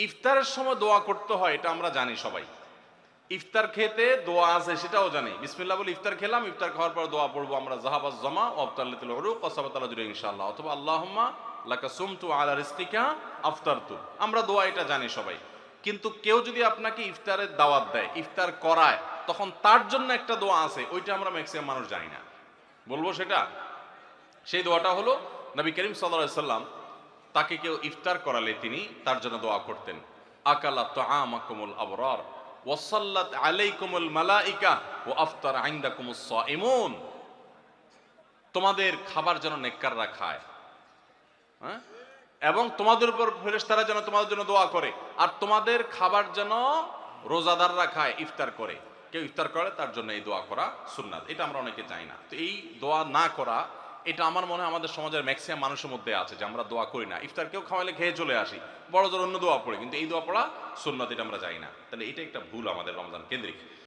ইফতারের সময় দোয়া করতে হয় এটা আমরা জানি সবাই। ইফতার খেতে দোয়া আছে সেটাও জানি। বিসমিল্লাহ বলে ইফতার খেলাম, ইফতার খাওয়ার পর দোয়া পড়বো আমরা, জাহাবাজ জামা ওয়াবতাল্লাতুল উরুক ওয়া সাবাতাল আজরু ইনশাআল্লাহ, অথবা আল্লাহুম্মা লাকা সুমতু আলা রিজকিকা আফতারতু। আমরা দোয়া এটা জানি সবাই। কিন্তু কেউ যদি আপনাকে ইফতারের দাওয়াত দেয়, ইফতার করায়, তখন তার জন্য একটা দোয়া আছে, ওইটা আমরা ম্যাক্সিমাম মানুষ জানি না। বলবো সেটা? সেই দোয়াটা হলো নবী করিম সাল্লাল্লাহু আলাইহি সাল্লাম তাকে কেউ ইফতার করালে তিনি তার জন্য দোয়া করতেন। আকালা তুআমাকুমুল আবরার ওয়াসাল্লাত আলাইকুমুল মালাইকা ওয়া আফতার ইনদাকুমুস সাইমুন। তোমাদের খাবার যেন নেককাররা খায়, হ্যাঁ, এবং তোমাদের উপর ফেরেশতারা যেন তোমাদের জন্য দোয়া করে, আর তোমাদের খাবার যেন রোজাদাররা খায়, ইফতার করে। কেউ ইফতার করে তার জন্য এই দোয়া করা সুন্নাত। এটা আমরা অনেকে জানি না। তো এই দোয়া না করা, এটা আমার মনে হয় আমাদের সমাজের ম্যাক্সিমাম মানুষের মধ্যে আছে যে আমরা দোয়া করি না। ইফতার কেউ খাওয়াইলে খেয়ে চলে আসি, বড় জোর অন্য দোয়া পড়ে, কিন্তু এই দোয়া পড়া সুন্নাত এটা আমরা জানি না। তাহলে এটা একটা ভুল আমাদের রমজান কেন্দ্রিক।